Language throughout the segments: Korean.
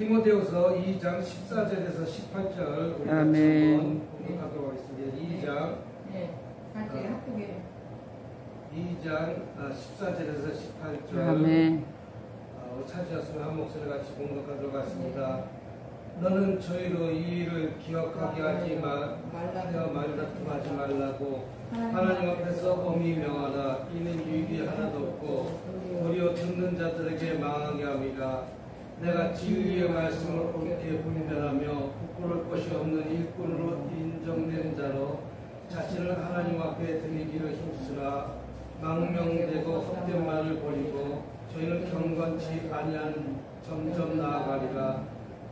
디모데후서 2장 14절에서 18절 우리 아멘. 공독하도록 하겠습니다. 2장 네, 같이 합국에 2장 14절에서 18절 아멘. 찾으셨으면 한 목소리 같이 공독하도록 하겠습니다. 너는 저희로 이 일을 기억하게 하지 말다툼하지 말라고 하나님 앞에서 엄히 명하나 이는 유익이 하나도 없고 도리어 듣는 자들에게 망하게 함이라. 내가 진리의 말씀을 옳게 분별하며 부끄러울 것이 없는 일꾼으로 인정된 자로 자신을 하나님 앞에 드리기를 힘쓰라. 망명되고 헛된 말을 버리고 저희는 경건치 아니한 점점 나아가리라.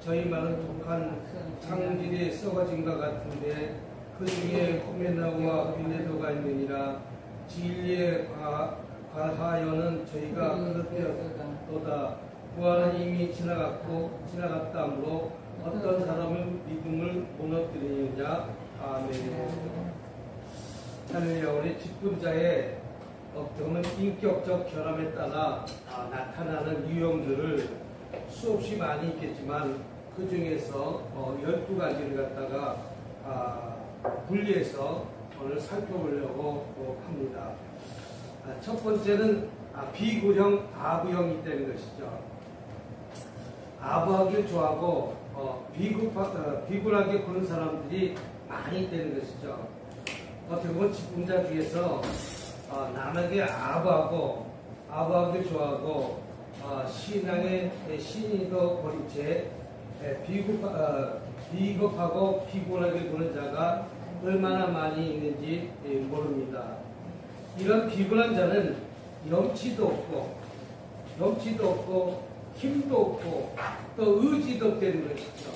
저희 말은 독한 창질이 썩어진 것 같은데 그 중에 호메나우와 빌레도가 있느니라. 진리에 관하여는 저희가 그렇되었도다. 부활은 이미 지나갔다 하므로 어떤 사람은 믿음을 무너뜨리느냐. 아멘. 할렐루야. 우리 직분자의 어떤 인격적 결함에 따라 나타나는 유형들을 수없이 많이 있겠지만 그 중에서 12가지를 갖다가 분리해서 오늘 살펴보려고 합니다. 첫 번째는 비굴형, 아부형이 있다는 것이죠. 아부하기를 좋아하고 비굴하게 구는 사람들이 많이 있다는 것이죠. 어떻게 보면 직분자 중에서 남에게 아부하기를 좋아하고 신앙의 신의도 버린 채 비겁하고 비굴하게 구는 자가 얼마나 많이 있는지 모릅니다. 이런 비굴한 자는 염치도 없고 힘도 없고 또 의지도 없다는 것이죠.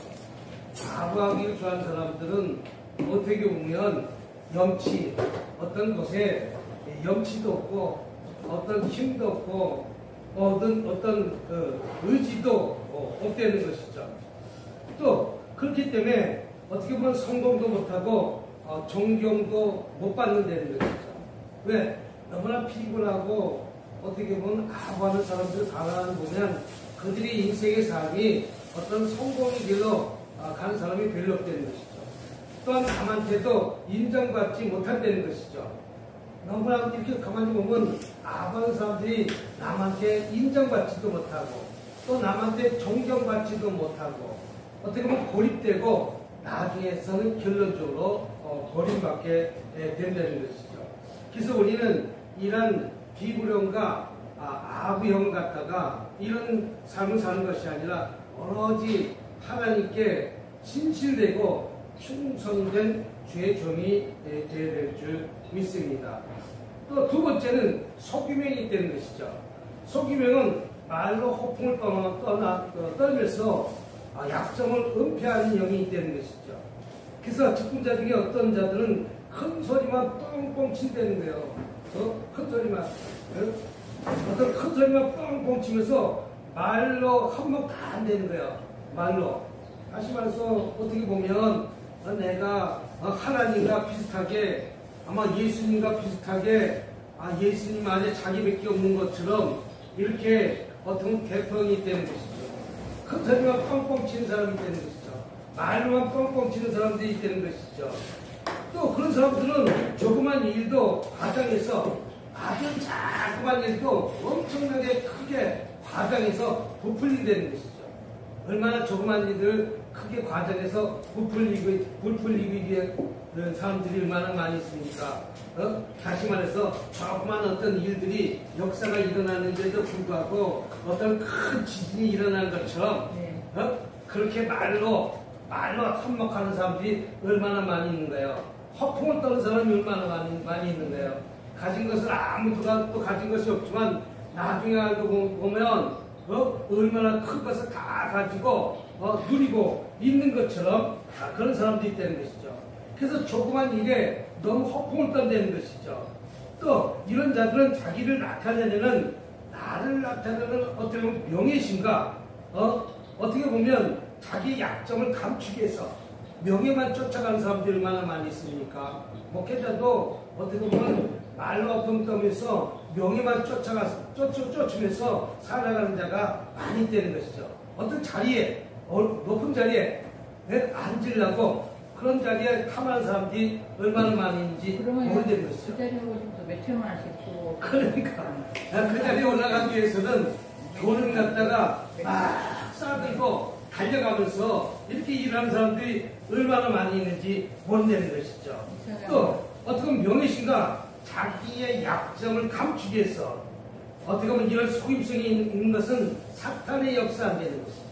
아부하기를 좋아하는 사람들은 어떻게 보면 어떤 것에 염치도 없고 어떤 힘도 없고 어떤 의지도 없다는 것이죠. 또 그렇기 때문에 어떻게 보면 성공도 못하고 존경도 못 받는다는 것이죠. 왜? 너무나 피곤하고 어떻게 보면 아부하는 사람들 가만히 보면 그들이 인생의 삶이 어떤 성공의 길로 가는 사람이 별로 없다는 것이죠. 또한 남한테도 인정받지 못한다는 것이죠. 너무나 이렇게 가만히 보면 아부하는 사람들이 남한테 인정받지도 못하고 또 남한테 존경받지도 못하고 어떻게 보면 고립되고 나중에서는 결론적으로 버림받게 된다는 것이죠. 그래서 우리는 이런 비굴형과 아부형을 갖다가 이런 삶을 사는 것이 아니라 오로지 하나님께 진실되고 충성된 주의 종이 되어야 될 줄 믿습니다. 또 두 번째는 속임형이 있다는 것이죠. 속임형은 말로 허풍을 떨면서 약점을 은폐하는 영이 있다는 것이죠. 그래서 직분자 중에 어떤 자들은 큰 소리만 뻥뻥 친다는 거예요. 큰 소리만. 어떤 큰 소리만 뻥뻥 치면서 말로 한번 다 안 되는 거예요. 말로. 다시 말해서 어떻게 보면 내가 하나님과 비슷하게 아마 예수님과 비슷하게 예수님 안에 자기밖에 없는 것처럼 이렇게 어떤 대표형이 있다는 것이죠. 큰 소리만 뻥뻥 치는 사람이 있다는 것이죠. 말로만 뻥뻥 치는 사람들이 있다는 것이죠. 또 그런 사람들은 조그만 일도 과장해서 아주 자그만 일도 엄청나게 크게 과장해서 부풀린다는 것이죠. 얼마나 조그만 일을 크게 과장해서 부풀리기 위해 사람들이 얼마나 많이 있습니까? 다시 말해서 조그만 어떤 일들이 역사가 일어나는데도 불구하고 어떤 큰 지진이 일어나는 것처럼 그렇게 말로 한몫하는 사람들이 얼마나 많이 있는가요? 허풍을 떠는 사람이 얼마나 많이 있는가요? 가진 것을 아무도가 또 가진 것이 없지만 나중에 알고 보면 얼마나 큰 것을 다 가지고 누리고 있는 것처럼 그런 사람들이 있다는 것이죠. 그래서 조그만 일에 너무 허풍을 떤다는 것이죠. 또 이런 자들은 자기를 나타내는 어떻게 보면 명예심과 어떻게 보면 자기 약점을 감추기 위해서 명예만 쫓아가는 사람들이 얼마나 많이 있습니까? 목회자도 어떻게 보면 말로 허풍 떠면서 명예만 쫓으면서 살아가는 자가 많이 있다는 것이죠. 어떤 자리에 높은 자리에 앉으려고 그런 자리에 탐하는 사람들이 얼마나 많이 있는지 모르는 것이죠. 그 자리에 오셔서 몇 천만 원씩 주고. 그러니까 그 자리에 올라가기 위해서는 돈을 갖다가 막 싸들고 달려가면서 이렇게 일하는 사람들이 얼마나 많이 있는지 모른다는 것이죠. 또 어떻게 보면 명예신가 자기의 약점을 감추기 위해서 어떻게 보면 이런 속임성이 있는 것은 사탄의 역사되는 것이죠.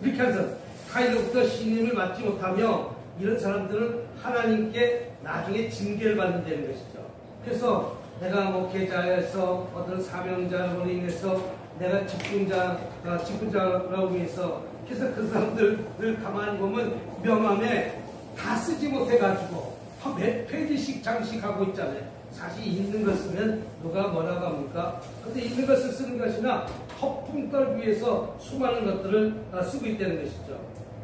이렇게 해서 타인으로부터 신임을 받지 못하며 이런 사람들은 하나님께 나중에 징계를 받는다는 것이죠. 그래서 내가 목회자에서 어떤 사명자로 인해서 내가 직분자라고 해서 그래서 그 사람들을 가만히 보면 명함에 다 쓰지 못해가지고 몇 페이지씩 장식하고 있잖아요. 사실 있는 거 쓰면 누가 뭐라고 합니까? 근데 있는 것을 쓰는 것이나 허풍 떨기 위해서 수많은 것들을 쓰고 있다는 것이죠.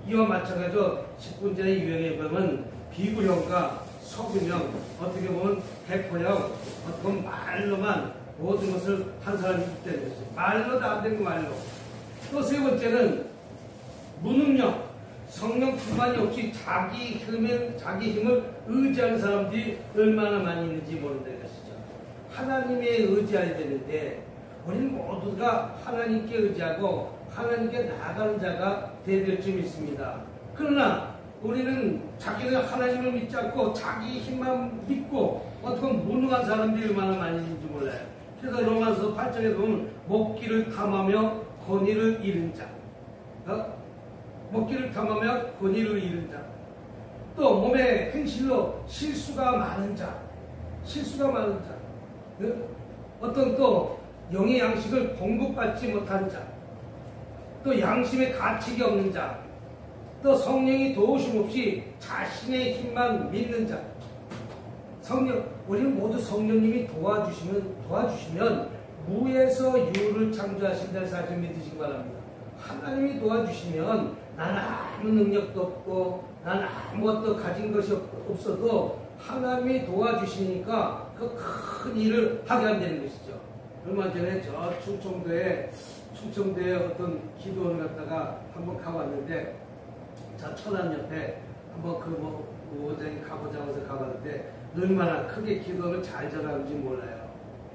이와 마찬가지로 직분자의 유형에 보면 비구형과 서구형, 어떻게 보면 백호형, 어떻게 보면 말로만 모든 것을 한 사람이 있다는 것이죠. 말로 다 안 되는 말로. 또 세 번째는 무능력, 성령 충만이 없이 자기 힘을 의지하는 사람들이 얼마나 많이 있는지 모른다는 것이죠. 하나님에 의지해야 되는데 우리는 모두가 하나님께 의지하고 하나님께 나아가는 자가 되어야 될 줄 믿습니다. 그러나 우리는 자기는 하나님을 믿지 않고 자기 힘만 믿고 어떻게 보면 무능한 사람들이 얼마나 많이 있는지 몰라요. 그래서 로마서 8장에 보면 먹기를 탐하며 권위를 잃은 자, 먹기를 탐하며 권위를 잃은 자, 또 몸의 행실로 실수가 많은 자, 어떤 또 영의 양식을 공급받지 못한 자, 또 양심의 가책이 없는 자, 또 성령이 도우심 없이 자신의 힘만 믿는 자. 우리는 모두 성령님이 도와주시면 무에서 유를 창조하신다는 사실 믿으시기 바랍니다. 하나님이 도와주시면 나는 아무 능력도 없고 나는 아무것도 가진 것이 없어도 하나님이 도와주시니까 그 큰 일을 하게 한다는 것이죠. 얼마 전에 저 충청도에 어떤 기도원을 갖다가 한번 가봤는데, 저 천안 옆에 한번 모장이 가보자고 해서 가봤는데 얼마나 크게 기도를 잘 전하는지 몰라요.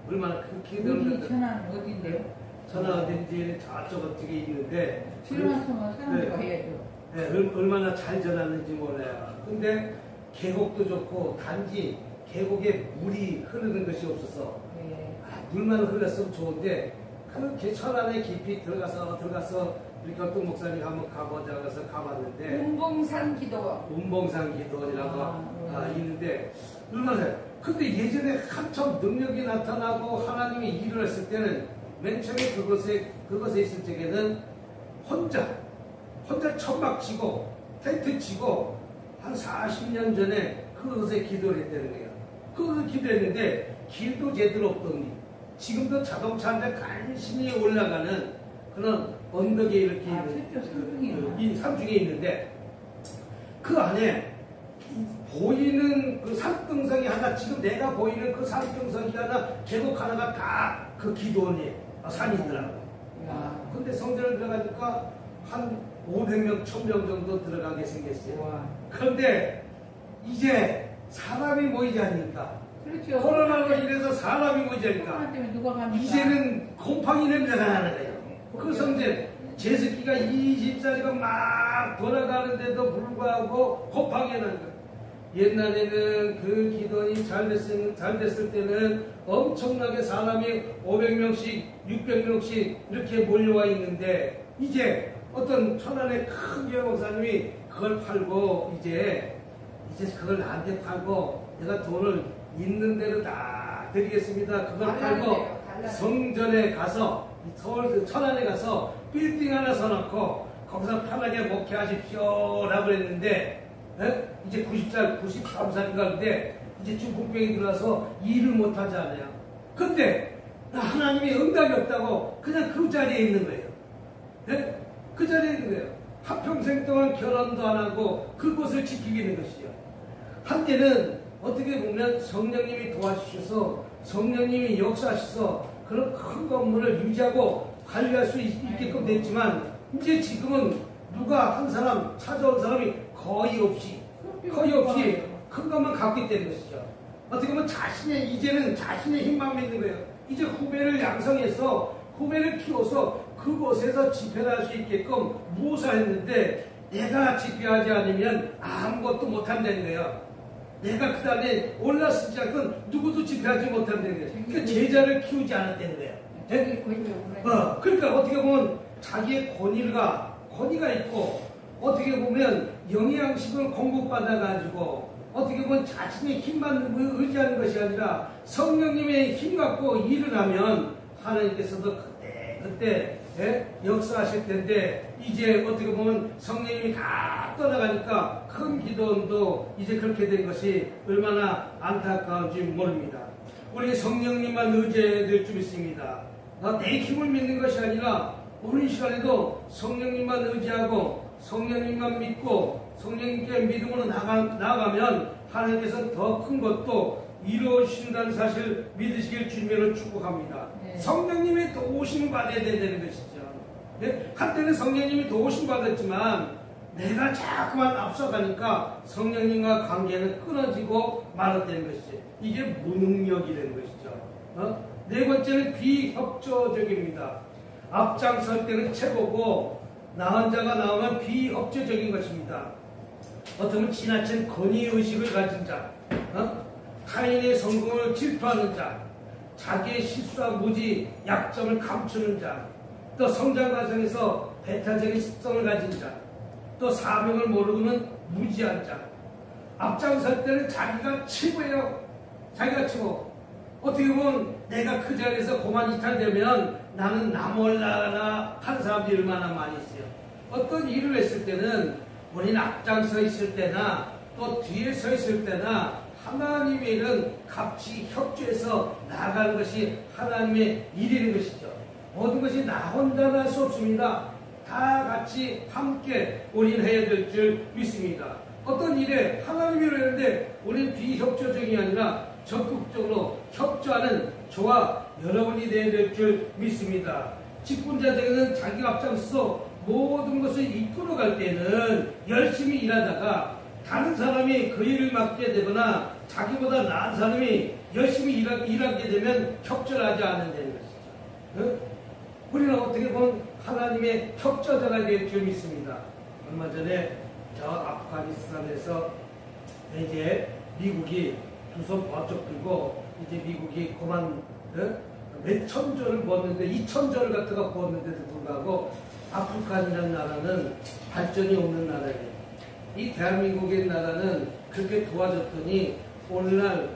얼마나 큰 기도를. 천안 어딘데요? 천안 어딘지 저쪽 어떻게 있는데 필요하면 사람들 해야죠. 네, 얼마나 잘 전하는지 몰라요. 근데 계곡도 좋고 단지 계곡에 물이 흐르는 것이 없어서 물만 흘렀으면 좋은데 그 천안에 깊이 들어가서 이렇게 어떤 목사님 한번 가보자고 해서 가봤는데 운봉산 기도. 운봉산 기도원이라고 있는데 얼마나. 근데 예전에 한참 능력이 나타나고 하나님이 일을 했을 때는 맨 처음에 그것에 있을 적에는 혼자 천막 치고 텐트 치고 한 40년 전에 그것에 기도를 했다는 거예요. 그것을 기도했는데 길도 제대로 없더니 지금도 자동차 한 대 간신히 올라가는 그런 언덕에 이렇게 있는 산중에 있는데 그 안에 보이는 그 산등성이 하나, 지금 내가 보이는 그 산등성이 하나, 계곡 하나가 다 그 기도원이 산이 있더라고요. 근데 성전을 들어가니까 한 500명, 1000명 정도 들어가게 생겼어요. 그런데 이제 사람이 모이지 않으니까, 그렇죠. 코로나로 인해서 사람이 모이지 않으니까 이제는 곰팡이 냄새가 나는 거예요. 그 성전 제습기가 24시간 막 돌아가는데도 불구하고 곰팡이가 나는 거예요. 옛날에는 그 기도원이 잘 됐을 때는 엄청나게 사람이 500명씩 600명씩 이렇게 몰려와 있는데, 이제 어떤 천안의 큰 교회 목사님이 그걸 팔고 이제 그걸 나한테 팔고 내가 돈을 있는 대로 다 드리겠습니다. 그걸 팔고 성전에 가서 서울 천안에 가서 빌딩 하나 서놓고 거기서 편하게 목회하십시오 라고 했는데, 이제 93살인가 근데 이제 중풍병이 들어와서 일을 못하지 않아요. 근데 하나님이 응답이 없다고 그냥 그 자리에 있는 거예요. 그 자리에 있는 거예요. 한평생 동안 결혼도 안 하고 그곳을 지키고 있는 것이죠. 한때는 어떻게 보면 성령님이 도와주셔서 성령님이 역사하셔서 그런 큰 건물을 유지하고 관리할 수 있게끔 됐지만, 이제 지금은 누가 한 사람 찾아온 사람이 거의 없이 큰 것만 갖고 있다는 것이죠. 어떻게 보면 이제는 자신의 힘만 믿는 거예요. 이제 후배를 양성해서 후배를 키워서 그곳에서 집회를 할 수 있게끔 모사했는데 내가 집회하지 않으면 아무것도 못한다는 거예요. 내가 그 다음에 올라서지 않고는 누구도 집회하지 못한다는 거예요. 그러니까 제자를 키우지 않았다는 거예요. 네? 그러니까 어떻게 보면 자기의 권위가 있고 어떻게 보면 영양식을 공급받아가지고 어떻게 보면 자신의 힘만 의지하는 것이 아니라 성령님의 힘 갖고 일을 하면 하나님께서도 그때 역사하실 텐데 이제 어떻게 보면 성령님이 다 떠나가니까 큰 기도원도 이제 그렇게 된 것이 얼마나 안타까운지 모릅니다. 우리 성령님만 의지해야 될 줄 믿습니다. 내 힘을 믿는 것이 아니라 오늘 시간에도 성령님만 의지하고 성령님만 믿고 성령님께 믿음으로 나아가면 하나님께서 더 큰 것도 이루어주신다는 사실 믿으시길 주님으로 축복합니다. 네. 성령님의 도우심을 받아야 된다는 것이죠. 네? 한때는 성령님이 도우심 받았지만 내가 자꾸만 앞서가니까 성령님과 관계는 끊어지고 말았다는 것이죠. 이게 무능력이라는 것이죠. 네 번째는 비협조적입니다. 앞장설 때는 최고고 나은 자가 나오면 비협조적인 것입니다. 어쩌면 지나친 권위의식을 가진 자, 타인의 성공을 질투하는 자, 자기의 실수와 무지, 약점을 감추는 자, 또 성장 과정에서 배타적인 습성을 가진 자, 또 사명을 모르고는 무지한 자. 앞장설 때는 자기가 최고예요. 자기가 최고. 어떻게 보면 내가 그 자리에서 고만 이탈되면 나는 나 몰라라 한 사람들이 얼마나 많이 있어요. 어떤 일을 했을 때는 우리는 앞장서 있을 때나 또 뒤에 서 있을 때나 하나님의 일은 같이 협조해서 나아가는 것이 하나님의 일이는 것이죠. 모든 것이 나 혼자는 할 수 없습니다. 다 같이 함께 우리는 해야 될 줄 믿습니다. 어떤 일에 하나님이 이러는데 우리는 비협조적이 아니라 적극적으로 협조하는 저와 여러분이 되어야 될 줄 믿습니다. 직분자에게는 자기가 앞장서서 모든 것을 이끌어갈 때는 열심히 일하다가 다른 사람이 그 일을 맡게 되거나 자기보다 나은 사람이 열심히 일하게 되면 협조하지 않는다는 것이죠. 우리는 어떻게 보면 하나님의 협조자가 될 줄 믿습니다. 얼마 전에 저 아프가니스탄에서 이제 미국이 두 손 번쩍 들고 이제 미국이 그만 몇천 조를 부었는데 2천 조를 갖다가 부었는데도 불구하고 아프간이라는 나라는 발전이 없는 나라예요. 이 대한민국의 나라는 그렇게 도와줬더니 오늘날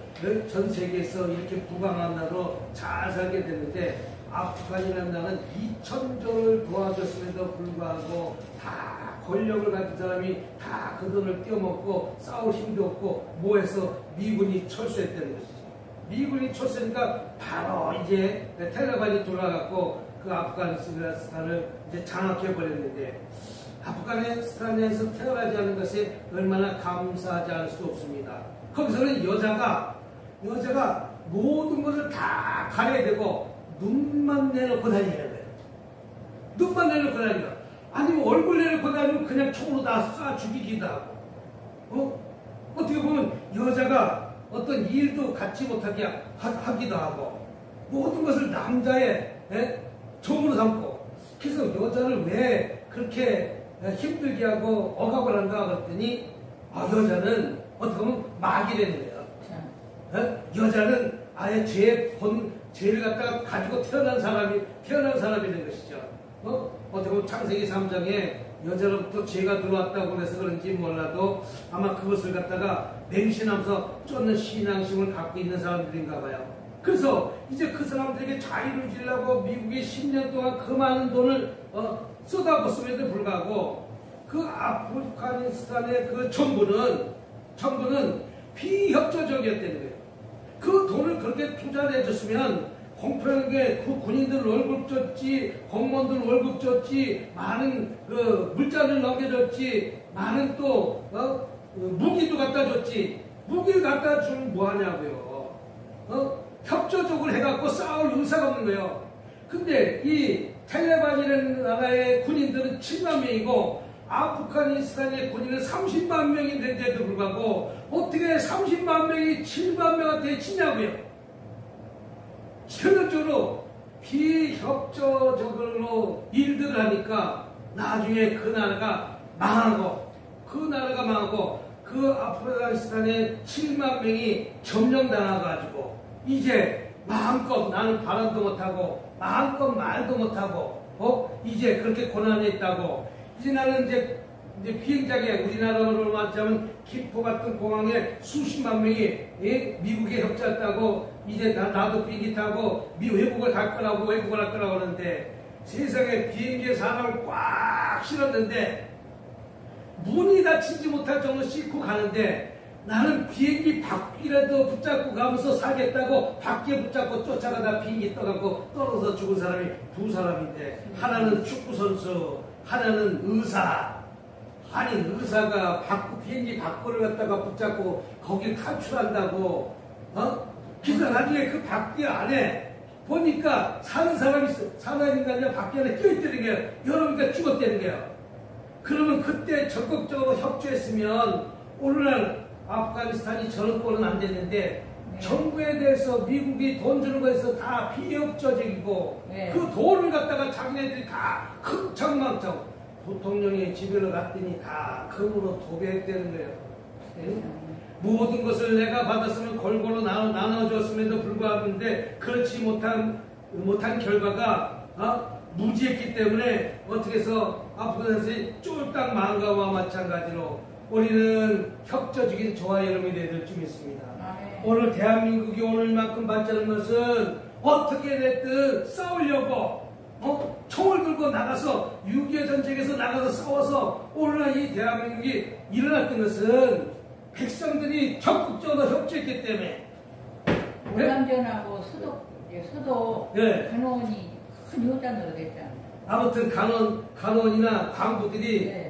전 세계에서 이렇게 부강한 나라로 잘 살게 됐는데 아프간이라는 나라는 2천조를 도와줬음에도 불구하고 다 권력을 가진 사람이 다 그 돈을 떼어먹고 싸울 힘도 없고 뭐해서 미군이 철수했다는 것이죠. 미군이 철수니까 바로 이제 텔레반이 돌아갔고 그 아프가니스탄을 이제 장악해버렸는데 아프가니스탄에서 태어나지 않은 것이 얼마나 감사하지 않을 수 없습니다. 거기서는 여자가 모든 것을 다 가려야 되고 눈만 내놓고 다니는 거예요. 눈만 내놓고 다니는 거예요. 아니면 얼굴 내놓고 다니면 그냥 총으로 다 쏴 죽이기도 하고 어떻게 보면 여자가 어떤 일도 갖지 못하게 하기도 하고 모든 것을 남자의 종으로 삼고 그래서 여자를 왜 그렇게 힘들게 하고 억압을 한가 그랬더니 여자는 어떻게 보면 마귀라는 거예요. 여자는 아예 죄를 갖다가 가지고 태어난 사람이라는 것이죠. 어떻게 보면 창세기 3장에 여자로부터 죄가 들어왔다고 그래서 그런지 몰라도 아마 그것을 갖다가 맹신하면서 쫓는 신앙심을 갖고 있는 사람들인가 봐요. 그래서 이제 그 사람들에게 자유를 주려고 미국이 10년 동안 그 많은 돈을 쏟아붓음에도 불구하고 그 아프가니스탄의 그 정부는 비협조적이었다는 거예요. 그 돈을 그렇게 투자를 해줬으면 공평하게 그 군인들 월급 줬지, 공무원들 월급 줬지, 많은 그 물자를 넘겨줬지, 많은 또 무기도 갖다 줬지. 무기를 갖다 주면 뭐 하냐고요. 협조적으로 해갖고 싸울 의사가 없는 거예요. 근데 이 텔레반이라는 나라의 군인들은 7만 명이고 아프가니스탄의 군인은 30만 명이 된데도 불구하고 어떻게 30만 명이 7만 명한테 치냐고요. 현실적으로 비협조적으로 일들을 하니까 나중에 그 나라가 망하고 그 아프가니스탄의 7만 명이 점령당해가지고 이제 마음껏 나는 바람도 못하고 마음껏 말도 못하고 이제 그렇게 고난에 있다고 이제 나는 이제 비행장에 우리나라로 말하자면 김포 같은 공항에 수십만 명이 미국에 협조했다고 이제 나도 비행기 타고 외국을 갈 거라고 외국을 할 거라고 하는데 세상에 비행기에 사람을 꽉 실었는데 문이 닫히지 못할 정도로 싣고 가는데 나는 비행기 밖이라도 붙잡고 가면서 살겠다고 밖에 붙잡고 쫓아가다 비행기 떠가고 떨어져 죽은 사람이 두 사람인데 하나는 축구선수 하나는 의사. 아니 의사가 비행기 밖으로 갔다가 붙잡고 거길 탈출한다고 그래서 나중에 그 밖에 안에 보니까 사는 사람이 있어. 사는 인간이 밖에 안에 껴있다는 거예요. 여러분과 죽었다는 거예요. 그러면 그때 적극적으로 협조했으면 오늘날 아프가니스탄이 저런 꼴은 안 됐는데 정부에 대해서 미국이 돈 주는 거에서 다 비협조적이고 그 돈을 갖다가 자기네들이 다 흥청망청 부통령이 집에로 갔더니 다 금으로 도배했다는 거예요. 모든 것을 내가 받았으면 골고루 나눠줬음에도 불구하는데 그렇지 못한 결과가 무지했기 때문에 어떻게 해서 아프가니스탄이 쫄딱 망한 것과 마찬가지로 우리는 협조적인 저와 여러분이 되어야 좀 있습니다. 오늘 대한민국이 오늘만큼 발전한 것은 어떻게 됐든 싸우려고 총을 들고 나가서 6.25 전쟁에서 나가서 싸워서 오늘날 이 대한민국이 일어났던 것은 백성들이 적극적으로 협조했기 때문에 오남전하고 수도 간호원이 큰 효자로 됐잖아. 아무튼 간호원이나 광부들이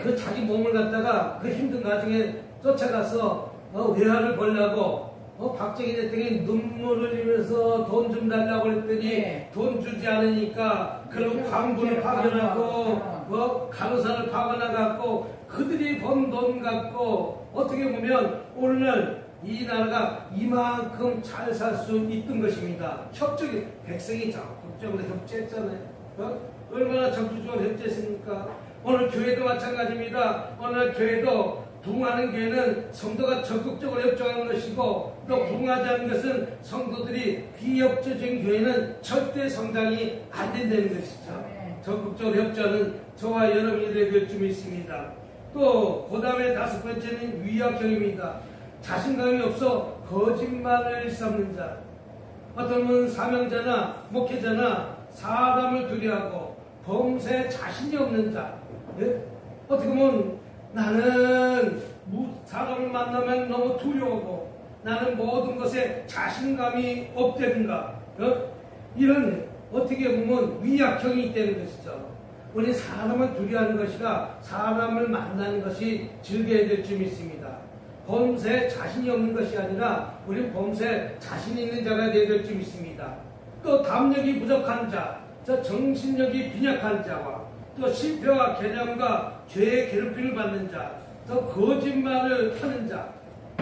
그 자기 몸을 갖다가 그 힘든 과정에 쫓아가서 외화를 벌려고 박정희 대통령이 눈물을 흘리면서 돈 좀 달라고 했더니 돈 주지 않으니까 그럼 광부를 파견하고 간호사를 파견해갖고 그들이 번 돈 갖고 어떻게 보면 오늘 이 나라가 이만큼 잘 살 수 있던 것입니다. 백성이 적극적으로 협조했잖아요. 얼마나 적극적으로 협조했습니까? 오늘 교회도 마찬가지입니다. 오늘 교회도 부흥하는 교회는 성도가 적극적으로 협조하는 것이고 또 부흥하지 않는 것은 성도들이 비협조적인 교회는 절대 성장이 안 된다는 것이죠. 적극적으로 협조하는 저와 여러분이 될 줄 믿습니다. 또 그 다음에 5번째는 위약형입니다. 자신감이 없어 거짓말을 삼는 자. 어떤 분은 사명자나 목회자나 사람을 두려워하고 범사에 자신이 없는 자. 어떻게 보면 나는 사람을 만나면 너무 두려워하고 나는 모든 것에 자신감이 없다든가 이런 어떻게 보면 위약형이 있다는 것이죠. 우리 사람을 두려워하는 것이라 사람을 만나는 것이 즐겨야 될 줄 믿습니다. 범사에 자신이 없는 것이 아니라 우리는 범사에 자신이 있는 자가 되어야 될 줄 믿습니다. 또 담력이 부족한 자, 정신력이 빈약한 자와 또 실패와 개념과 죄의 괴롭힘을 받는 자, 또 거짓말을 하는 자,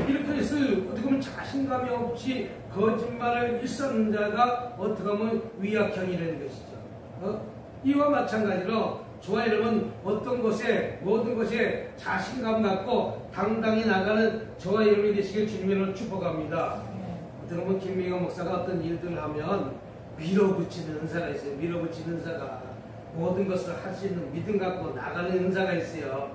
이렇게 해서 어떻게 보면 자신감이 없이 거짓말을 일삼는 자가 어떻게 보면 위약형이라는 것이죠. 이와 마찬가지로 저와 여러분 모든 것에 자신감 갖고 당당히 나가는 저와 여러분이 되시길 주님으로 축복합니다. 어떻게 보면 김미경 목사가 어떤 일들을 하면 밀어붙이는 은사가 있어요. 밀어붙이는 은사가 모든 것을 할 수 있는 믿음 갖고 나가는 은사가 있어요.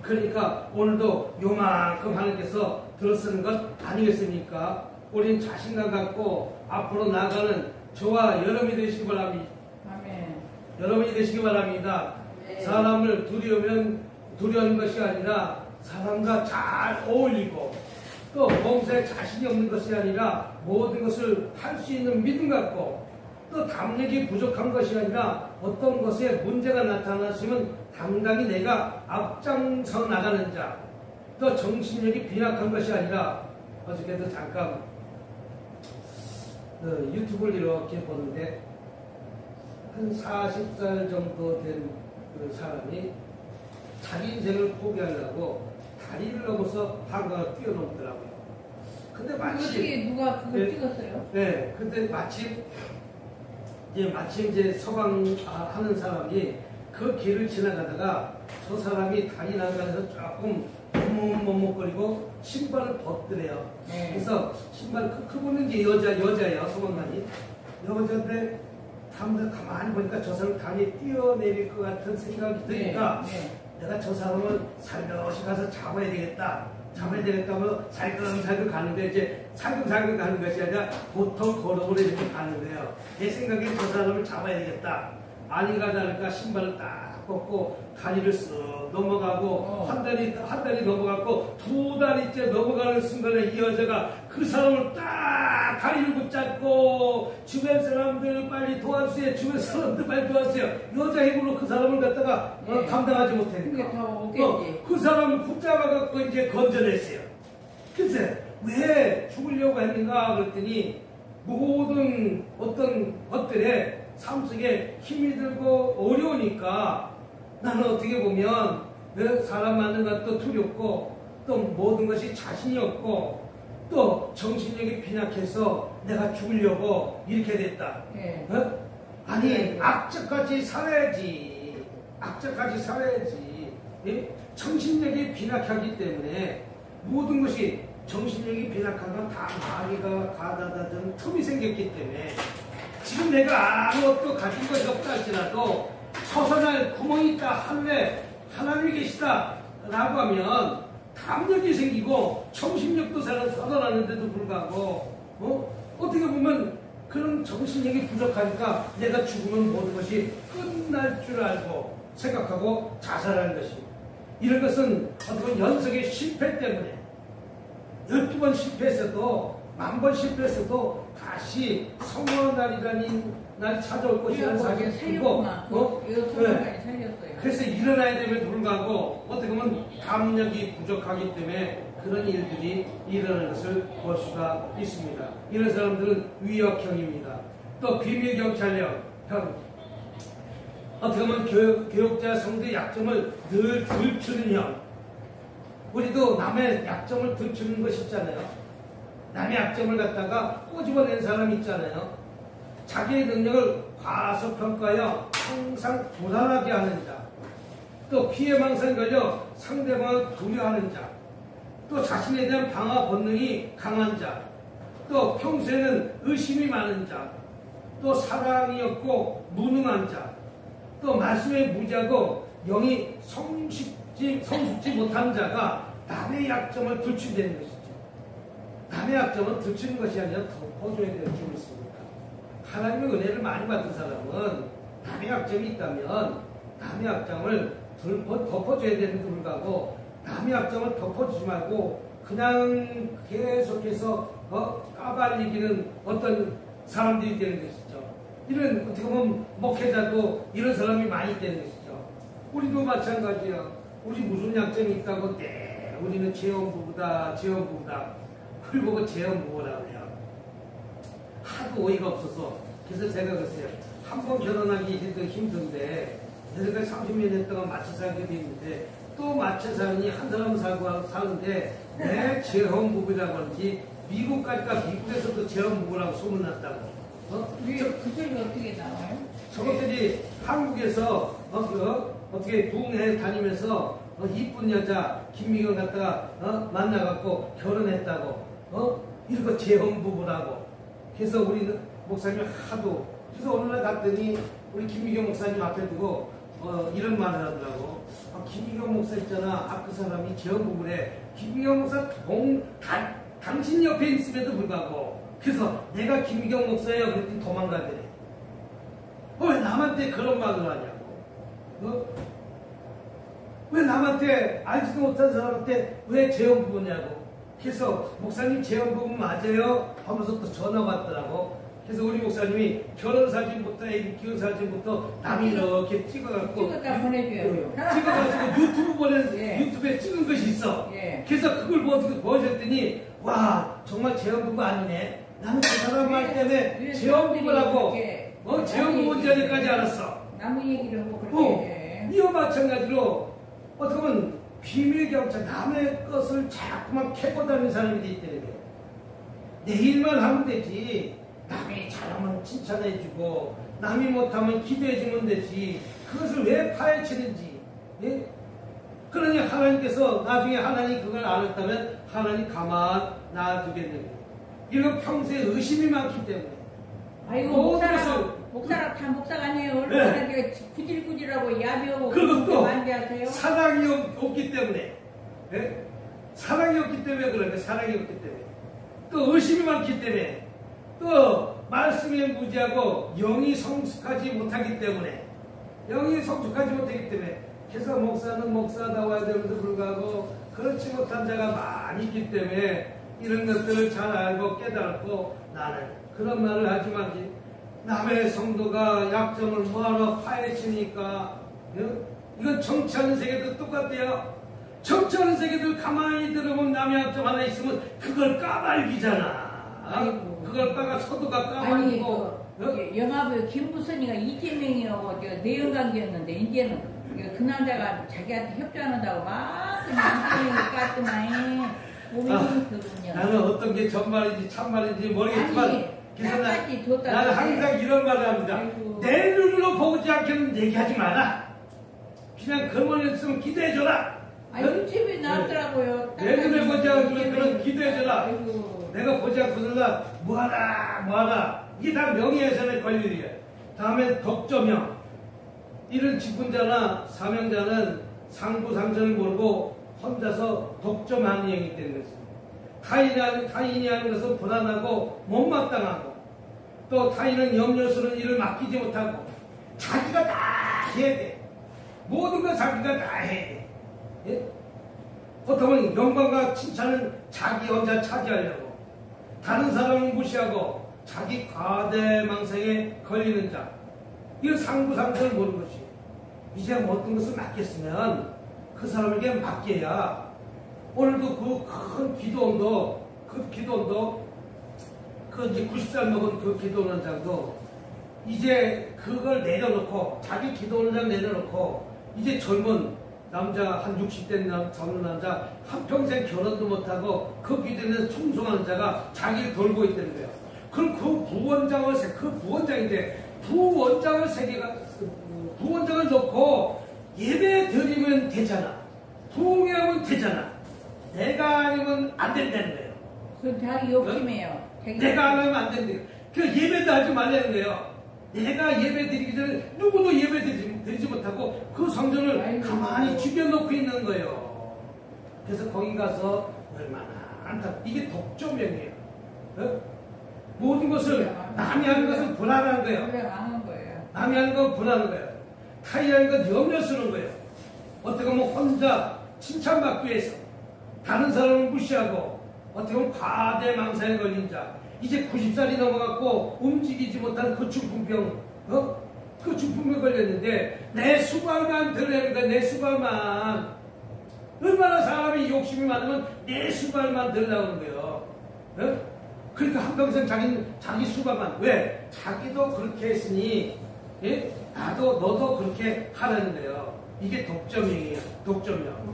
그러니까 오늘도 요만큼 하나님께서 들어쓰는 것 아니겠습니까? 우리는 자신감 갖고 앞으로 나가는 저와 여러분이 되시기 바랍니다. 여러분이 되시기 바랍니다. 사람을 두려워하는 것이 아니라 사람과 잘 어울리고 또 범사에 자신이 없는 것이 아니라 모든 것을 할 수 있는 믿음 갖고 또 담력이 부족한 것이 아니라 어떤 것에 문제가 나타나시면 당당히 내가 앞장서 나가는 자, 또 정신력이 빈약한 것이 아니라 어저께도 잠깐 유튜브를 이렇게 보는데 한 40살 정도 된 그 사람이 자기 인생을 포기하려고 다리를 넘어서 한강을 뛰어넘더라고요. 근데 마침 어떻게 누가 그걸 찍었어요? 네, 근데 마침 이제 서방하는 사람이 그 길을 지나가다가 저 사람이 다리 나가면서 조금 머뭇머뭇거리고 신발을 벗더래요. 네. 그래서 신발 그분은 이제 여자예요, 서방관이. 여자인데 사람들 가만히 보니까 저 사람 다리에 뛰어내릴 것 같은 생각이 드니까 내가 저 사람을 살며시 가서 잡아야 되겠다 하면 살금살금 가는데 이제 살금살금 가는 것이 아니라 보통 걸음으로 이렇게 가는 거예요. 내 생각에 저 사람을 잡아야 되겠다. 아니가 다를까 신발을 딱 벗고 다리를 쓱 넘어가고 한 다리 넘어가고 두 다리째 넘어가는 순간에 이 여자가 그 사람을 딱 다리를 붙잡고 주변 사람들 빨리 도와주세요. 주변 사람들 빨리 도와주세요. 여자 힘으로 그 사람을 갖다가 감당하지 못하니까 그 사람을 붙잡아갖고 이제 건져냈어요. 글쎄 왜 죽으려고 했는가 그랬더니 모든 어떤 것들에 삶 속에 힘이 들고 어려우니까 나는 어떻게 보면 사람 만난 것도 두렵고 또 모든 것이 자신이 없고 또 정신력이 빈약해서 내가 죽으려고 이렇게 됐다. 아니 악착같이 살아야지. 예? 정신력이 빈약하기 때문에 모든 것이 정신력이 빈약하면 다 마귀가 가다다던 틈이 생겼기 때문에 지금 내가 아무것도 가진 것이 없다 할지라도 서산할 구멍이 있다 하늘에 하나님이 계시다 라고 하면 담력이 생기고 정신력도 살아나는데도 불구하고 어떻게 보면 그런 정신력이 부족하니까 내가 죽으면 모든 것이 끝날 줄 알고 생각하고 자살하는 것입니다. 이런 것은 어떻게 보면 연속의 실패 때문에 12번 실패했어도 10,000번 실패했어도 다시 성공의 날이라는 날이 찾아올 것이라는 사실을 알고 그래서 일어나야 됨에도 불구하고 어떻게 보면 담력이 부족하기 때문에 그런 일들이 일어나는 것을 볼 수가 있습니다. 이런 사람들은 위협형입니다. 또 비밀경찰형 어떻게 보면 교육자 성도의 약점을 늘 들추는 형. 우리도 남의 약점을 들추는 것이 있잖아요. 남의 약점을 갖다가 꼬집어낸 사람이 있잖아요. 자기의 능력을 과소평가하여 항상 도달하게 하는 자, 또 피해망상에 걸려 상대방을 두려워하는 자, 또 자신에 대한 방어 본능이 강한 자, 또 평소에는 의심이 많은 자, 또 사랑이 없고 무능한 자, 또 말씀에 무지하고 영이 성숙지 못한 자가 남의 약점을 들추는 것이죠. 남의 약점은 들추는 것이 아니라 덮어줘야 될 줄 있습니다. 하나님의 은혜를 많이 받은 사람은 남의 약점이 있다면 남의 약점을 덮어줘야 되는데 불구하고 남의 약점을 덮어주지 말고 그냥 계속해서 까발리기는 어떤 사람들이 되는 것이죠. 이런 어떻게 보면 목회자도 이런 사람이 많이 되는 것이죠. 우리도 마찬가지야. 우리 무슨 약점이 있다고 우리는 재혼부부다. 그걸 보고 재혼부부라고 해요. 하도 어이가 없어서. 그래서 제가 그랬어요. 한 번 결혼하기 힘든데 여태까지 30몇 년 동안 맞춰 살게 돼 있는데 또 맞춰 사니 한 사람 사는데 왜 재혼부부라고 하는지 미국까지 가 미국에서도 재혼부부라고 소문났다고. 그 소리가 어떻게 나와요? 저것들이 한국에서 어떻게 동네 다니면서 이쁜 여자 김미경 갖다가 만나갖고 결혼했다고 이런 거 재혼부부라고. 그래서 우리 목사님이 하도 그래서 어느 날 갔더니 우리 김미경 목사님 앞에 두고 이런 말을 하더라고. 김미경 목사 있잖아. 그 사람이 재혼부부래. 김미경 목사 당신 옆에 있음에도 불구하고. 그래서 내가 김미경 목사예요. 그랬더니 도망가더래. 왜 남한테 그런 말을 하냐고. 왜 남한테 알지도 못한 사람한테 왜 재혼부부냐고. 그래서 목사님 재혼부부 맞아요? 하면서 또 전화가 왔더라고. 그래서 우리 목사님이 결혼사진부터 애기 키운 사진부터 남이 이렇게 찍어갖고 찍었다 보내줘요. 찍어가지고 유튜브에 찍은 것이 있어. 그래서 그걸 보여줬더니 와 정말 재혼부부 아니네. 나는 그 사람 말 때문에 재혼부부라고 재혼부부 전에까지 알았어. 남의 얘기를 하고 그렇게 이와 마찬가지로 어떻게 비밀경찰, 남의 것을 자꾸만 캐고 다니는 사람이 있기 때문에 내 일만 하면 되지. 남이 잘하면 칭찬해주고 남이 못하면 기도해주면 되지. 그것을 왜 파헤치는지. 예? 그러니 하나님께서 나중에 하나님 그걸 알았다면 하나님 가만 놔두겠는 거예요. 이건 평소에 의심이 많기 때문에. 아이고 목사라 다 목사가 아니에요. 얼마나 네. 구질구질하고 야비하고 그리고 또 만지하세요? 사랑이 없기 때문에. 예? 사랑이 없기 때문에 그러니까 사랑이 없기 때문에. 또 의심이 많기 때문에. 또 말씀에 무지하고 영이 성숙하지 못하기 때문에. 영이 성숙하지 못하기 때문에. 그래서 목사는 목사다워야 되는데도 불구하고 그렇지 못한 자가 많이 있기 때문에 이런 것들을 잘 알고 깨달고 나는 그런 말을 하지 말지. 남의 성도가 약점을 뭐하러 파헤치니까. 이건 정치하는 세계도 똑같대요. 정치하는 세계들 가만히 들어보면 남의 약점 하나 있으면 그걸 까발기잖아. 아이고. 그걸 서도가 까발고. 아니 영화배우 김부선이가 이재명이하고 내연관계였는데 이제는 그 남자가 자기한테 협조한다고 막 그냥 이재명이 깔끔하게 몸이 그러냐. 나는 어떤 게 전말인지 참말인지 모르겠지만 그래서 나는 항상 이런 말을 합니다. 아이고. 내 눈으로 보지 않게는 얘기하지 마라. 그냥 그만 있으면 기도해줘라. 아니 유튜브에 나왔더라고요. 내 눈에 보지 않으면 그런 기도해줘라. 아이고. 내가 보지 않고서는 뭐하라. 이게 다 명예훼손의 권리야. 다음에 독점형. 이런 직분자나 사명자는 상부상전을 모르고 혼자서 독점하는 행위가 되는 것입니다. 타인이 하는 것은 불안하고 못마땅하고 또 타인은 염려스러운 일을 맡기지 못하고 자기가 다 해야 돼. 모든 걸 자기가 다 해야 돼. 예? 보통은 영광과 칭찬을 자기 혼자 차지하려고 다른 사람을 무시하고 자기 과대망상에 걸리는 자. 이건 상부상전을 모르는 것이. 이제 어떤 것을 맡겼으면 그 사람에게 맡겨야 오늘도 그 큰 기도원도 그 이제 90살 먹은 그 기도원장도 이제 그걸 내려놓고 자기 기도원장 내려놓고 이제 젊은 남자 한 60대 젊은 남자 한평생 결혼도 못하고 그 기도원에서 충성하는 자가 자기를 돌고 있다는 거예요. 그럼 그 부원장을 놓고 예배 드리면 되잖아. 부흥하면 되잖아. 내가 아니면 안 된다는 거예요. 그건 자기 욕심이에요. 내가 안 하면 안 된대요. 그 예배도 하지 말라는 거예요. 내가 예배 드리기 전에 누구도 예배 드리지 못하고 그 성전을 가만히 죽여놓고 있는 거예요. 그래서 거기 가서 얼마나 이게 독점형이에요. 모든 것을 남이 하는 것은 불안한 거예요. 남이 하는 건 불안한 거예요. 타인이 하는 건 염려스러운 거예요. 어떻게 보면 혼자 칭찬받기 위해서 다른 사람을 무시하고 어떻게 보면 과대망상에 걸린 자. 이제 90살이 넘어갔고 움직이지 못한 그 중풍병, 그 중풍병 걸렸는데 내 수발만 들으려는 거야. 내 수발만. 얼마나 사람이 욕심이 많으면 내 수발만 들으려는 거예요. 그러니까 한평생 자기 수발만. 왜? 자기도 그렇게 했으니 예? 너도 그렇게 하라는 거예요. 이게 독점이에요. 독점이요.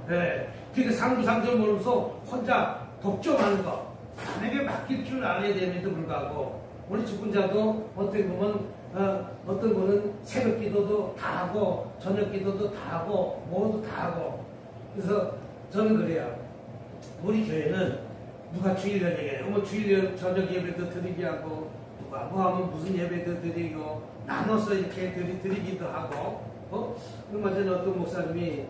네. 그러니까 상부상전 모르면서 혼자 독점하는 거. 남에게 맡길 줄 알아야 됨에도 불구하고 우리 직분자도 어떻게 보면 어떤 분은 새벽 기도도 다 하고 저녁 기도도 다 하고 모두 다 하고. 그래서 저는 그래요. 우리 교회는 누가 주일날 얘기해요. 뭐 주일 저녁 예배도 드리게 하고 누가 뭐 하면 무슨 예배도 드리고 나눠서 이렇게 드리기도 하고. 얼마 전에 어떤 목사님이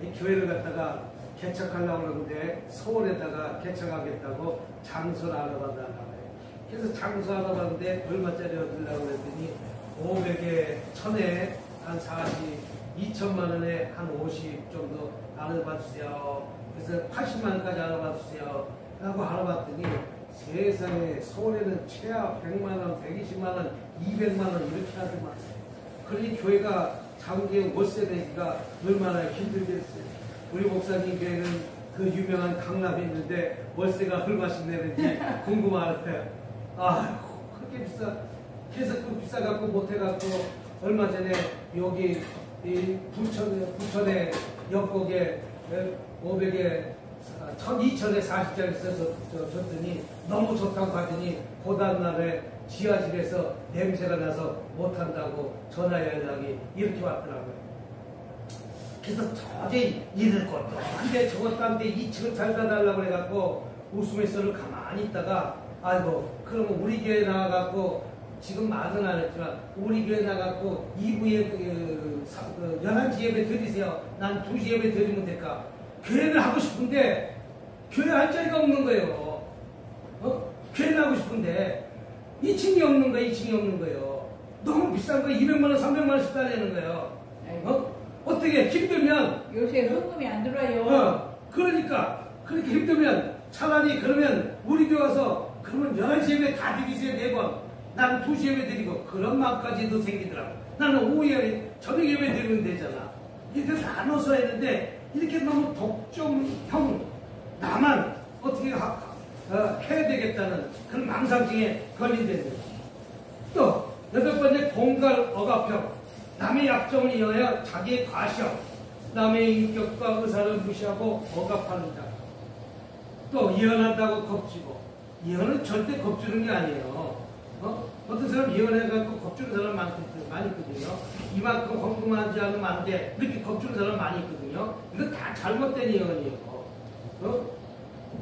이 교회를 갖다가 개척하려고 그러는데 서울에다가 개척하겠다고 장소를 알아본다고 해요. 그래서 장소 알아봤는데 얼마짜리 얻으려고 그랬더니 500에 1000에 한 40, 2천만 원에 한 50 정도 알아봐 주세요. 그래서 80만 원까지 알아봐 주세요. 라고 알아봤더니 세상에 서울에는 최하 100만 원, 120만 원, 200만 원 이렇게 하더만. 그러니 교회가 장기 월세 내기가 얼마나 힘들겠어요. 우리 목사님 교회는 그 유명한 강남이 있는데 월세가 얼마씩 내는지 궁금하대요. 그렇게 비싸. 그래서 그 비싸갖고 못해갖고 얼마 전에 여기 이 부천에 옆곡에 500에 2000에 40장에 써서 줬더니 너무 좋다고 하더니 그 다음날에 지하실에서 냄새가 나서 못한다고 전화 연락이 이렇게 왔더라고요. 그래서 도저히 이럴 것도 근데 저것도 한데 2층을 살다 달라고 해갖고 웃으면서는 가만히 있다가 아이고 그러면 우리 교회 나와갖고 지금 말은 안 했지만 우리 교회 나가고 2부에 11시 예배 드리세요. 난 2시 예배 드리면 될까? 교회를 하고 싶은데 교회 할 자리가 없는 거예요. 교회를 하고 싶은데 2층이 없는 거예요. 2층이 없는 거예요. 너무 비싼 거 200만 원, 300만 원씩 따내는 거예요. 어떻게 힘들면 요새 헌금이 안 들어와요. 그러니까 그렇게 힘들면 차라리 그러면 우리 교회 와서 그러면 11시 예배 다 드리세요. 4번. 나는 2시 예배 드리고 그런 마음까지도 생기더라고. 나는 오후에 저녁 예배 드리면 되잖아. 이렇게 나눠서 했는데 이렇게 너무 독점형 나만 어떻게 해야 되겠다는 그런 망상증에 걸린다는 거예요. 또 8번째 공갈 억압형. 남의 약점을 이용하여 자기의 과시형. 남의 인격과 의사를 무시하고 억압하는 자. 또 예언한다고 겁주고. 예언은 절대 겁주는 게 아니에요. 어떤 사람 예언해갖고 겁주는 사람 많이 있거든요. 이만큼 헌금하지 않으면 안 돼. 이렇게 겁주는 사람 많이 있거든요. 이거 다 잘못된 예언이에요.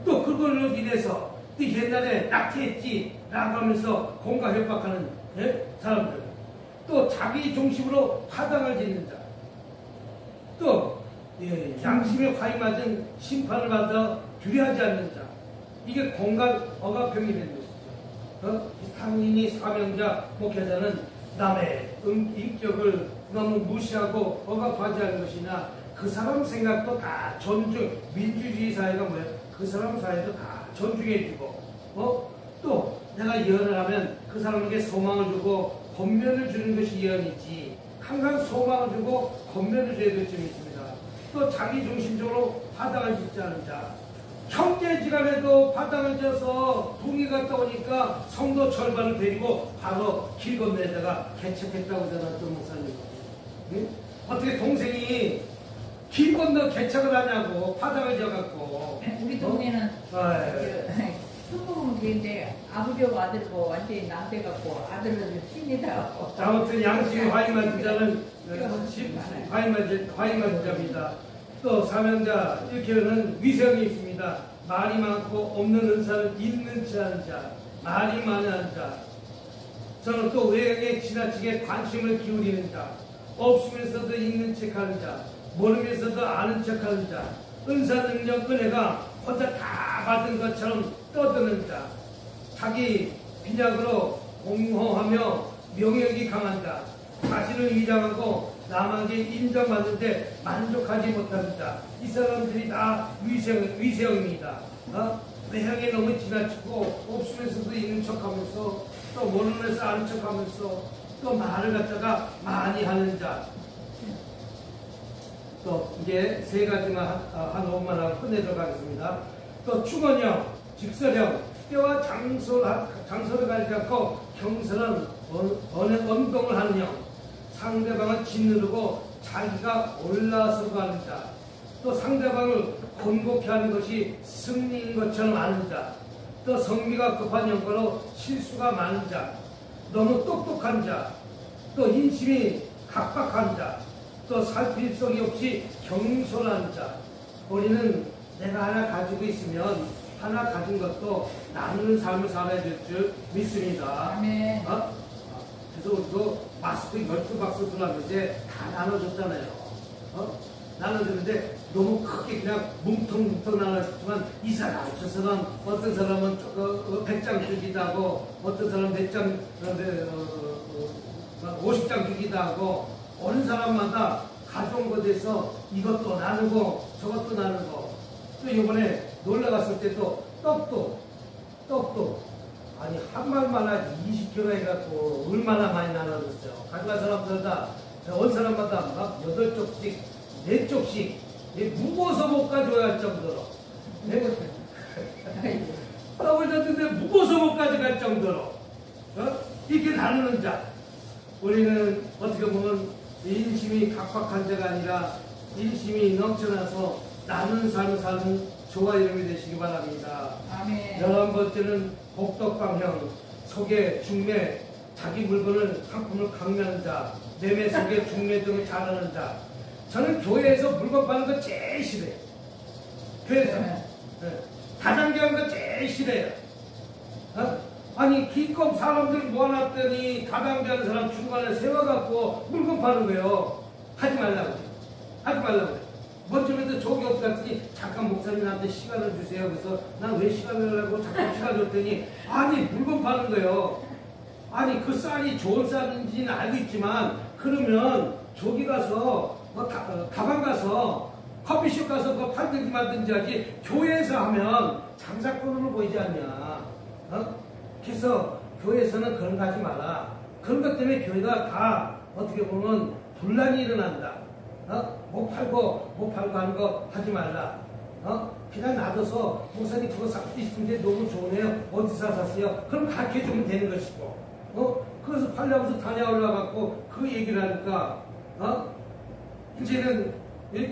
또 그걸로 인해서 또 옛날에 낙태했지 라고 하면서 공과 협박하는 사람들. 또 자기 중심으로 파당을 짓는 자. 또 양심에 화이 맞은 심판을 받아 두려워하지 않는 자. 이게 공간 억압형이 되는 것이죠. 당연히 사명자, 목회자는 남의 인격을 너무 무시하고 억압하지 않는 것이나 그 사람 생각도 다 존중, 민주주의 사회가 뭐예요? 그 사람 사회도 다 존중해주고 또 내가 예언을 하면 그 사람에게 소망을 주고 권면을 주는 것이 예언이지 항상 소망을 주고 권면을 줘야 될 점이 있습니다. 또 자기 중심적으로 파당을 짓지 않은 자. 형제지간에도 파당을 져서 붕이 갔다 오니까 성도 절반을 데리고 바로 길 건너에다가 개척했다고 전했던 목사님. 응? 어떻게 동생이 길 건너 개척을 하냐고 파당을 져갖고. 우리 동네는 순복음 교회인데 아버지하고 아들하고 완전히 남대갖고 아들은 신이 다. 아무튼 양심이 화이만 자는 화이만 자입니다. 또 사명자 이 교회는 위생이 있습니다. 말이 많고 없는 은사를 있는 체 하는 자, 말이 많은 자. 저는 또 외형에 지나치게 관심을 기울이는 자, 없으면서도 있는 척하는 자, 모르면서도 아는 척하는 자, 은사 능력 은혜가 혼자 다 받은 것처럼 떠드는 자, 자기 빈약으로 공허하며 명예욕이 강한 자, 자신을 위장하고 남에게 인정받는데 만족하지 못하는 자. 이 사람들이 다 위세형입니다. 외형에 너무 지나치고 없으면서도 있는 척하면서 또 모르면서 아는 척하면서 또 말을 갖다가 많이 하는 자. 또 이제 3가지만 한 5분만 하고 끝내도록 하겠습니다. 또 충언형, 직설형, 때와 장소를 가리지 않고 경선한 언동을 하는 형. 상대방을 짓누르고 자기가 올라서 가는 자. 또 상대방을 곤곡해 하는 것이 승리인 것처럼 아는 자. 또 성미가 급한 영과로 실수가 많은 자. 너무 똑똑한 자. 또 인심이 각박한 자. 또 살필성이 없이 경솔한 자. 우리는 내가 하나 가지고 있으면 하나 가진 것도 나누는 삶을 살아야 될 줄 믿습니다. 아멘. 그래서 우리도 마스크 12박스 들어왔는데 다 나눠줬잖아요. 나눠주는데 너무 크게 그냥 뭉텅뭉텅 나눠줬지만 이 사람, 저 사람, 어떤 사람은 100장 주기도 하고 어떤 사람은 100장, 50장 주기도 하고 어느 사람마다 가져온 것에서 이것도 나누고 저것도 나누고 또 이번에 놀러 갔을 때도 떡도 아니 한 말만 하지 20kg 해갖고 얼마나 많이 나눠줬죠. 가져간 사람들다 온 사람마다 막 8쪽씩 4쪽씩 무거워서 못 가져갈 정도로 떡을 줬는데 무거워서 못 가져갈 정도로 이렇게 나누는 자. 우리는 어떻게 보면 인심이 각박한 자가 아니라 인심이 넘쳐나서 나는 삶을 사는 저와 여러분이 되시기 바랍니다. 아멘. 11번째는 복덕방향, 속에 중매, 자기 물건을 상품을 강매하는 자, 매매 속에 중매 등을 잘하는 자. 저는 교회에서 물건 파는 거 제일 싫어요. 교회에서. 네. 다단계하는 거 제일 싫어요. 아니 기껏 사람들 모아놨더니 다단계하는 사람 중간에 세워갖고 물건 파는 거예요. 하지 말라고. 하지 말라고. 먼저부터 저기 없을 것 같으니 잠깐 목사님한테 시간을 주세요. 그래서 난 왜 시간을 내려고 잠깐 시간 줬더니 아니 물건 파는 거예요. 아니 그 쌀이 좋은 쌀인지는 알고 있지만 그러면 저기 가서 가방 가서 커피숍 가서 뭐 팔든지 말든지 하지 교회에서 하면 장사꾼으로 보이지 않냐. 그래서 교회에서는 그런 거 하지 마라. 그런 것 때문에 교회가 다 어떻게 보면 분란이 일어난다. 못 팔고 하는 거 하지 말라. 그냥 놔둬서 목사님 그거 사고 싶은데 너무 좋으네요. 어디서 샀어요? 그럼 가르쳐주면 되는 것이고. 그래서 팔려면서 다녀올라갖고 그 얘기를 하니까 이제는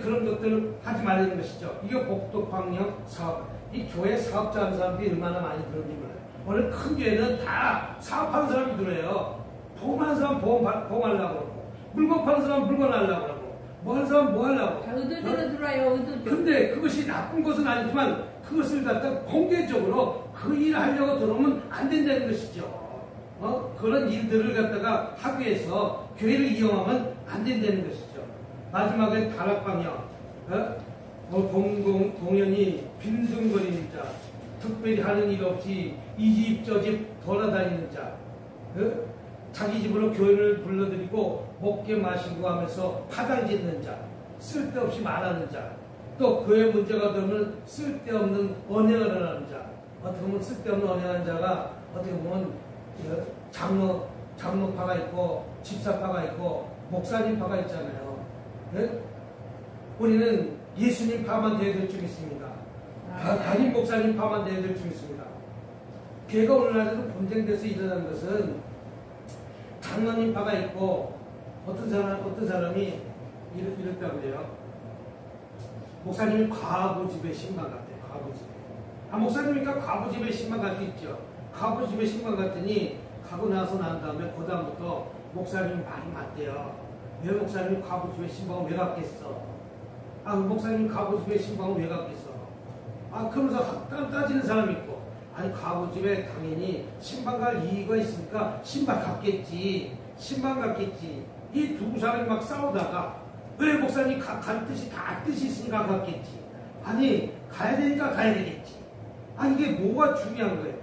그런 것들을 하지 말라는 것이죠. 이게 복덕방향 사업. 이 교회 사업자 하는 사람들이 얼마나 많이 들었는지 몰라요. 오늘 큰 교회는 다 사업하는 사람이 들어요. 보험하는 사람 보험하려고 그러고, 물건 파는 사람 물건 하려고 그러고, 뭐 하는 사람 뭐 하려고. 다 의도대로 들어요, 의도대로. 근데 그것이 나쁜 것은 아니지만 그것을 갖다 공개적으로 그 일을 하려고 들어오면 안 된다는 것이죠. 그런 일들을 갖다가 하기 위해서 교회를 이용하면 안 된다는 것이죠. 마지막에 다락방향, 공연히 빈둥거리는 자, 특별히 하는 일 없이 이 집 저 집 돌아다니는 자, 자기 집으로 교회를 불러들이고 먹게 마시고 하면서 파당 짓는 자, 쓸데없이 말하는 자, 또 교회 문제가 되면 쓸데없는 언행을 하는 자. 어떻게 보면 쓸데없는 언행하는 자가 어떻게 보면 장로파가 있고 집사파가 있고 목사님파가 있잖아요. 우리는 예수님 파만 되어야 될 줄 믿습니다. 담임 목사님 파만 되어야 될 줄 믿습니다. 교회가 오늘날에도 분쟁돼서 일어나는 것은 장로님 파가 있고 어떤 사람이 이랬다고 그래요. 목사님이 과부집에 신방 갔대요. 과부집에. 목사님이니까 과부집에 신방 갈 수 있죠. 과부집에 신방 갔더니 가고 나서 난 다음에 그 다음부터 목사님이 말이 맞대요. 왜 목사님이 과부집에 신방을 왜 갔겠어? 목사님이 과부집에 신방을 왜 갔겠어? 그러면서 따지는 사람이 있고, 아니 과부집에 당연히 신방 갈 이유가 있으니까 신방 갔겠지. 신방 갔겠지. 이 두 사람이 막 싸우다가 왜 목사님이 갈 뜻이 다 뜻이 있으니까 갔겠지. 아니 가야 되니까 가야 되겠지. 이게 뭐가 중요한 거예요?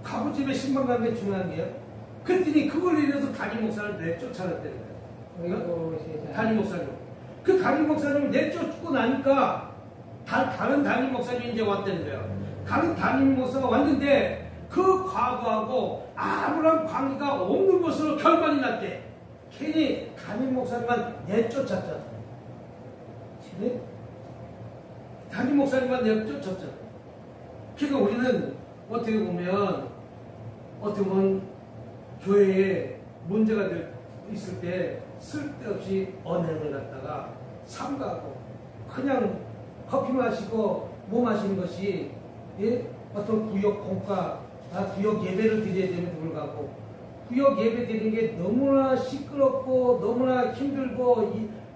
과부집에 신방 가는 게 중요한 게요? 그랬더니 그걸 이래서 담임 목사를 내쫓아냈다는 거예요. 담임 목사님. 그 담임 목사님을 내쫓고 나니까 다른 담임 목사님이 이제 왔다는 거예요. 다른 담임 목사가 왔는데 그 과거하고 아무런 관계가 없는 것으로 결말이 났대. 괜히 담임 목사님만 내쫓았잖아. 담임 목사님만 내쫓았잖아. 그러니까 우리는 어떻게 보면 교회에 문제가 있을 때 쓸데없이 언행을 갖다가 삼가하고 그냥 커피 마시고 뭐 마시는 것이 어떤 구역 공과 구역 예배를 드려야 됨에도 불구하고 구역 예배 드리는 게 너무나 시끄럽고 너무나 힘들고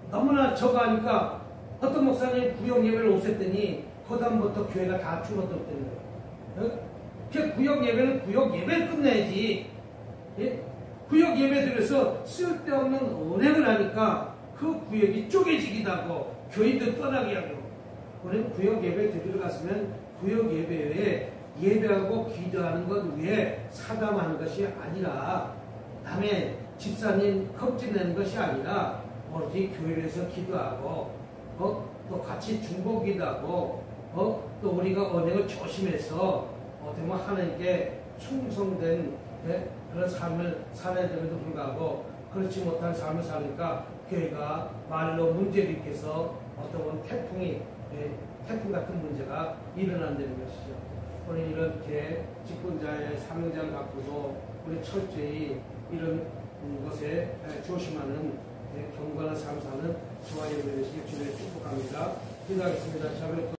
너무나 저거하니까 어떤 목사님이 구역 예배를 오셨더니 그 다음부터 교회가 다 줄어들었다는 거예요. 그 구역 예배는 구역 예배를 끝내야지. 구역 예배 드려서 쓸데없는 언행을 하니까 그 구역이 쪼개지기도 하고 교인도 떠나게 하고. 우리는 구역 예배 드리러 갔으면 구역 예배에 예배하고 기도하는 것 외에 사담하는 것이 아니라 남의 집사님 컵집내는 것이 아니라 오로지 교회에서 기도하고 또 같이 중보기도 하고 또 우리가 언행을 조심해서 어떻게 보면 하나님께 충성된 그런 삶을 살아야 됨에도 불구하고 그렇지 못한 삶을 사니까 교회가 말로 문제를 일으켜서 어떤 태풍 같은 문제가 일어난다는 것이죠. 우리 이렇게 직분자의 사명자를 갖고도 우리 철저히 이런 것에 조심하는 경건한 삶 사는 좋아요 누르시기 주를 축복합니다. 기도하겠습니다.